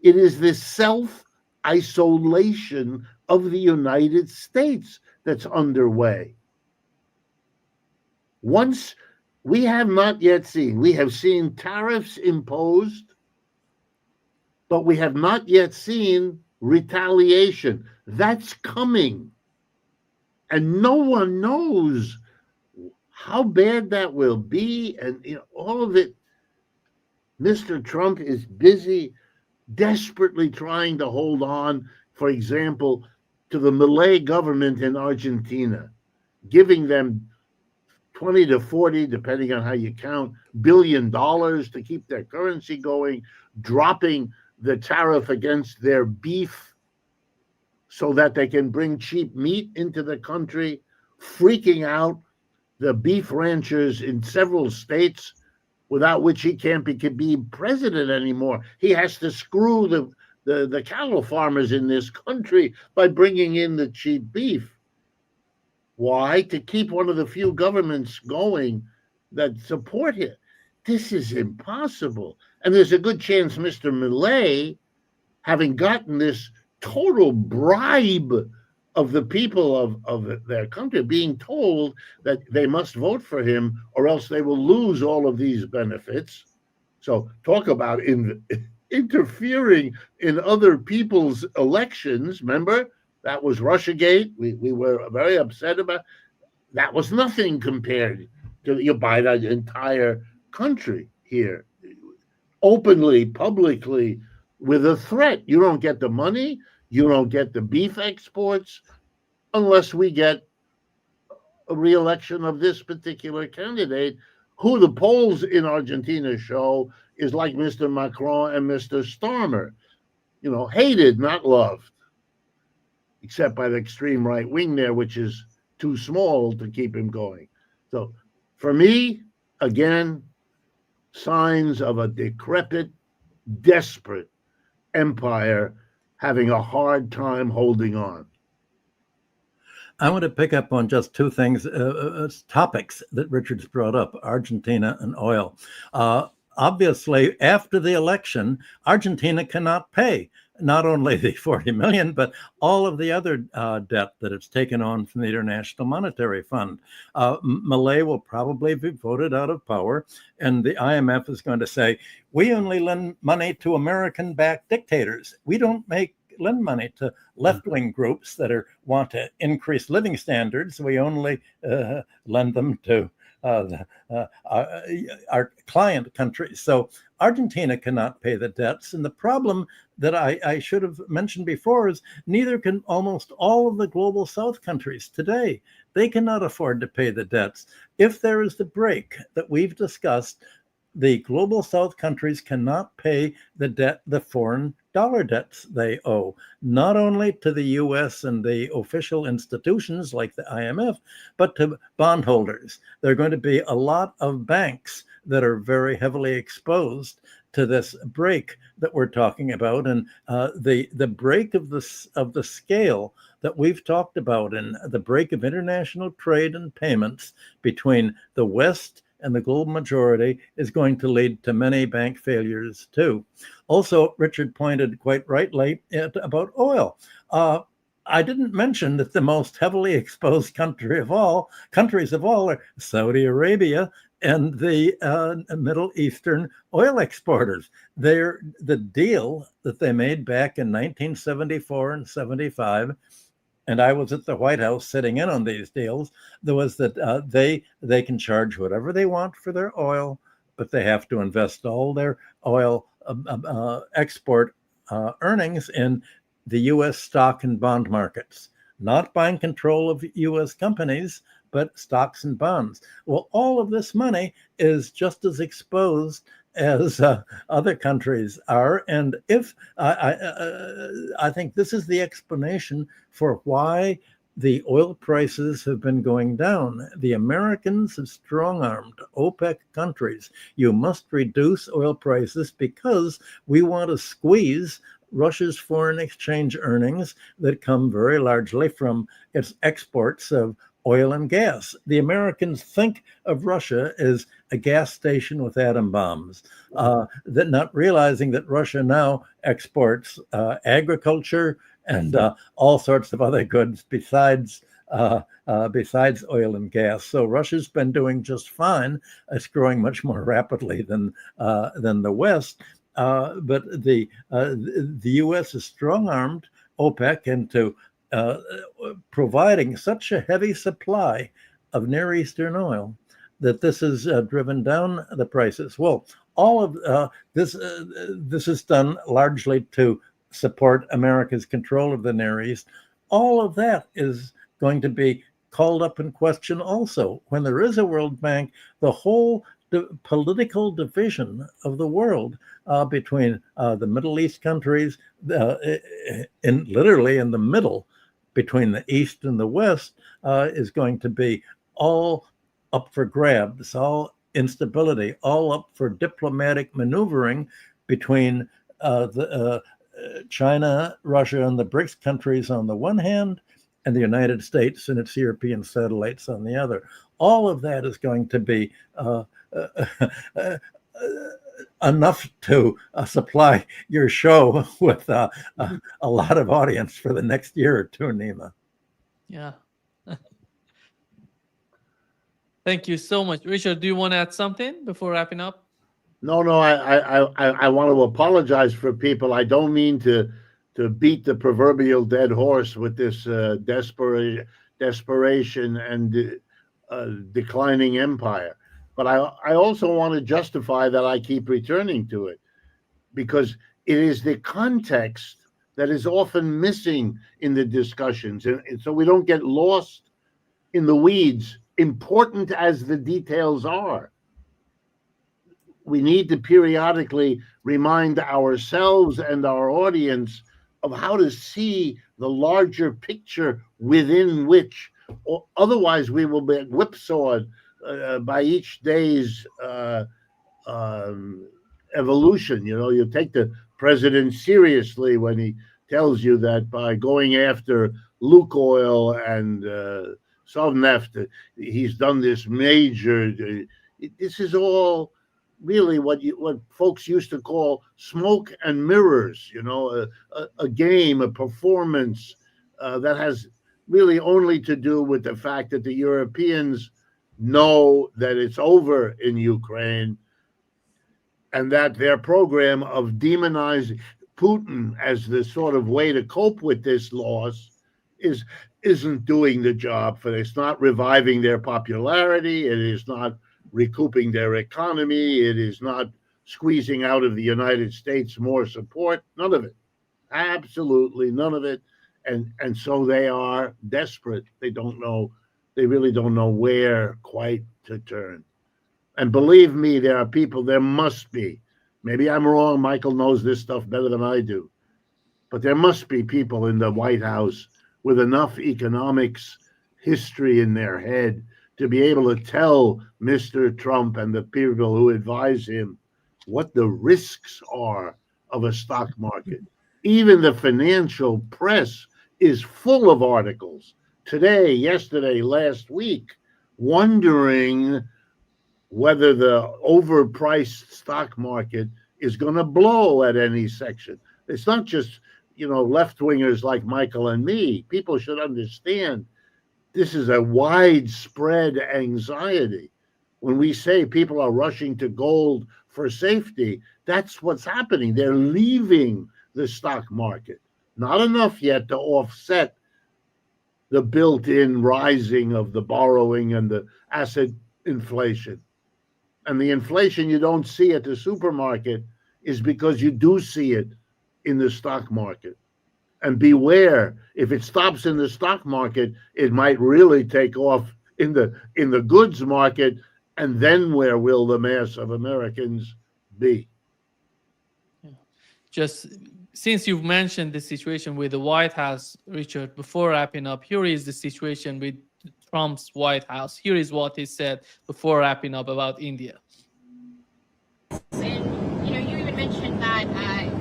It is this self-isolation of the United States that's underway. Once we have not yet seen, we have seen tariffs imposed, but we have not yet seen retaliation. That's coming. And no one knows how bad that will be. And all of it, Mr. Trump is busy desperately trying to hold on, for example, to the Malay government in Argentina, giving them 20 to 40, depending on how you count, $billion to keep their currency going, dropping the tariff against their beef so that they can bring cheap meat into the country, freaking out the beef ranchers in several states, without which he can't be president anymore. He has to screw the cattle farmers in this country by bringing in the cheap beef. Why? To keep one of the few governments going that support him. This is impossible. And there's a good chance Mr. Milei, having gotten this total bribe of the people of their country, being told that they must vote for him or else they will lose all of these benefits. So talk about interfering in other people's elections. Remember, that was Russiagate. We were very upset about. That was nothing compared to you buy that entire country here, openly, publicly, with a threat. You don't get the money. You don't get the beef exports unless we get a re-election of this particular candidate, who the polls in Argentina show is like Mr. Macron and Mr. Starmer, hated, not loved, except by the extreme right wing there, which is too small to keep him going. So for me, again, signs of a decrepit, desperate empire having a hard time holding on. I want to pick up on just two things, topics that Richard's brought up, Argentina and oil. Obviously, after the election, Argentina cannot pay not only the 40 million, but all of the other debt that it's taken on from the International Monetary Fund. Milei will probably be voted out of power, and the IMF is going to say, we only lend money to American-backed dictators. We don't lend money to left-wing groups that want to increase living standards. We only lend them to our client countries. So Argentina cannot pay the debts. And the problem that I should have mentioned before is neither can almost all of the global South countries today. They cannot afford to pay the debts. If there is the break that we've discussed, the global South countries cannot pay the debt, the foreign dollar debts they owe, not only to the US and the official institutions like the IMF, but to bondholders. There are going to be a lot of banks that are very heavily exposed to this break that we're talking about, and the break of the scale that we've talked about, and the break of international trade and payments between the West and the global majority is going to lead to many bank failures too. Also, Richard pointed quite rightly about oil. I didn't mention that the most heavily exposed countries of all are Saudi Arabia and the Middle Eastern oil exporters. The deal that they made back in 1974 and 75 and I was at the White House sitting in on these deals, there was that they can charge whatever they want for their oil, but they have to invest all their oil export earnings in the U.S. stock and bond markets, not buying control of U.S. companies, but stocks and bonds. Well, all of this money is just as exposed as other countries are, and if I think this is the explanation for why the oil prices have been going down. The Americans have strong-armed OPEC countries. You must reduce oil prices because we want to squeeze Russia's foreign exchange earnings that come very largely from its exports of oil and gas. The Americans think of Russia as a gas station with atom bombs, that not realizing that Russia now exports agriculture and all sorts of other goods besides oil and gas. So Russia's been doing just fine. It's growing much more rapidly than the West. But the U.S. is strong-armed OPEC into providing such a heavy supply of Near Eastern oil that this has driven down the prices. Well, all of this is done largely to support America's control of the Near East. All of that is going to be called up in question also. When there is a World Bank, the whole political division of the world between the Middle East countries, literally in the middle between the East and the West, is going to be all up for grabs, all instability, all up for diplomatic maneuvering between China, Russia, and the BRICS countries on the one hand, and the United States and its European satellites on the other. All of that is going to be enough to supply your show with a lot of audience for the next year or two, Nima. Yeah. Thank you so much. Richard, do you want to add something before wrapping up? No, I want to apologize for people. I don't mean to beat the proverbial dead horse with this desperation and declining empire. But I also want to justify that I keep returning to it, because it is the context that is often missing in the discussions. And so we don't get lost in the weeds, important as the details are. We need to periodically remind ourselves and our audience of how to see the larger picture within which, or otherwise we will be whipsawed by each day's evolution. You know, you take the president seriously when he tells you that by going after Lukoil and Sovneft, he's done this major. This is all really what folks used to call smoke and mirrors. You know, a game, a performance that has really only to do with the fact that the Europeans know that it's over in Ukraine, and that their program of demonizing Putin as the sort of way to cope with this loss isn't doing the job for it. It's not reviving their popularity. It is not recouping their economy. It is not squeezing out of the United States more support. None of it. Absolutely none of it. And so they are desperate. They don't know. They really don't know where quite to turn. And believe me, there are people, there must be. Maybe I'm wrong. Michael knows this stuff better than I do. But there must be people in the White House with enough economics history in their head to be able to tell Mr. Trump and the people who advise him what the risks are of a stock market. Even the financial press is full of articles today, yesterday, last week, wondering whether the overpriced stock market is going to blow at any section. It's not just, left-wingers like Michael and me. People should understand this is a widespread anxiety. When we say people are rushing to gold for safety, that's what's happening. They're leaving the stock market. Not enough yet to offset the built-in rising of the borrowing and the asset inflation. And the inflation you don't see at the supermarket is because you do see it in the stock market. And beware, if it stops in the stock market, it might really take off in the goods market, and then where will the mass of Americans be? Just since you've mentioned the situation with the White House, Richard, before wrapping up, here is the situation with Trump's White House. Here is what he said before wrapping up about India. And you even mentioned that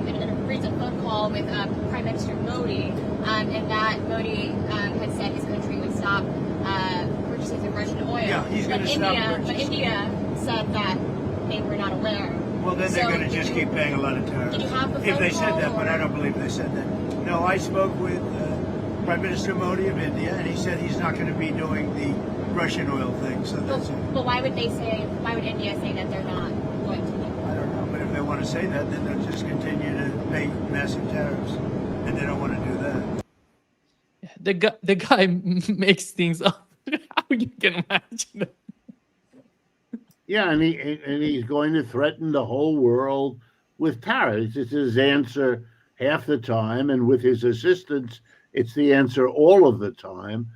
in a recent phone call with Prime Minister Modi, and that Modi had said his country would stop purchases of Russian oil. Yeah, he's going to stop purchasing. But India said that they were not aware. Well, then they're going to just keep paying a lot of tariffs. Did you have the phone if they said call, that, but I don't believe they said that. No, I spoke with Prime Minister Modi of India, and he said he's not going to be doing the Russian oil thing. So that's it. But why would India say that they're not going to do? I don't know, but if they want to say that, then they'll just continue to pay massive tariffs, and they don't want to do that. The guy makes things up. How you can imagine that? Yeah, and he's going to threaten the whole world with tariffs. It's his answer half the time, and with his assistants, it's the answer all of the time.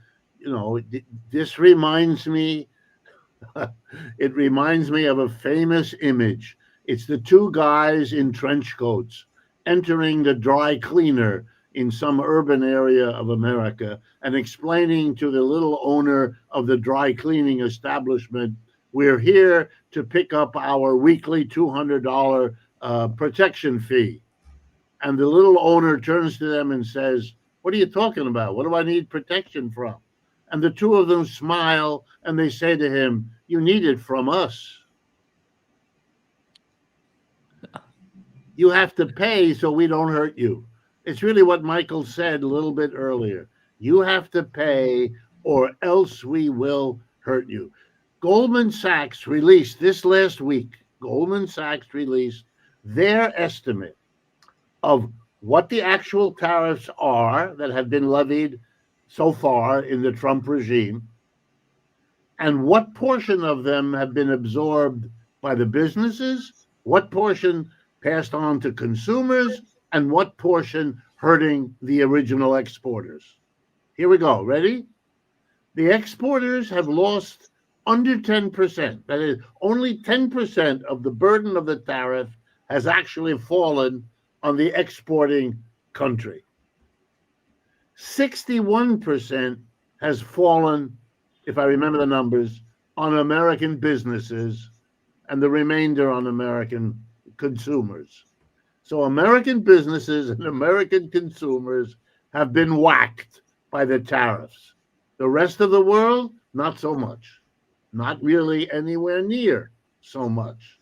This reminds me. It reminds me of a famous image. It's the two guys in trench coats entering the dry cleaner in some urban area of America and explaining to the little owner of the dry cleaning establishment, we're here to pick up our weekly $200 protection fee. And the little owner turns to them and says, what are you talking about? What do I need protection from? And the two of them smile and they say to him, you need it from us. You have to pay so we don't hurt you. It's really what Michael said a little bit earlier. You have to pay or else we will hurt you. Goldman Sachs released this last week, their estimate of what the actual tariffs are that have been levied so far in the Trump regime, and what portion of them have been absorbed by the businesses, what portion passed on to consumers, and what portion hurting the original exporters. Here we go. Ready? The exporters have lost under 10%. That is, only 10% of the burden of the tariff has actually fallen on the exporting country. 61% has fallen, if I remember the numbers, on American businesses, and the remainder on American consumers. So American businesses and American consumers have been whacked by the tariffs. The rest of the world, not so much. Not really anywhere near so much.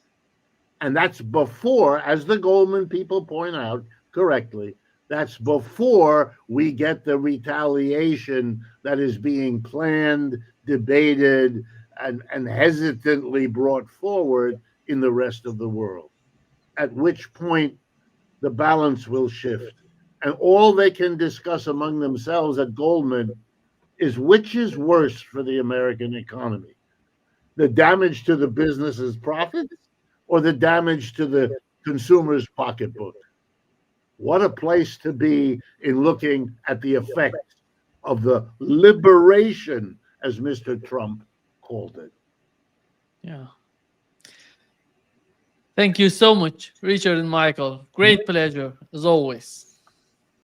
And that's before, as the Goldman people point out correctly, that's before we get the retaliation that is being planned, debated, and hesitantly brought forward in the rest of the world, at which point the balance will shift. And all they can discuss among themselves at Goldman is which is worse for the American economy, the damage to the business's profits or the damage to the consumer's pocketbook. What a place to be in looking at the effect of the liberation, as Mr. Trump called it. Yeah. Thank you so much, Richard and Michael. Great pleasure, as always.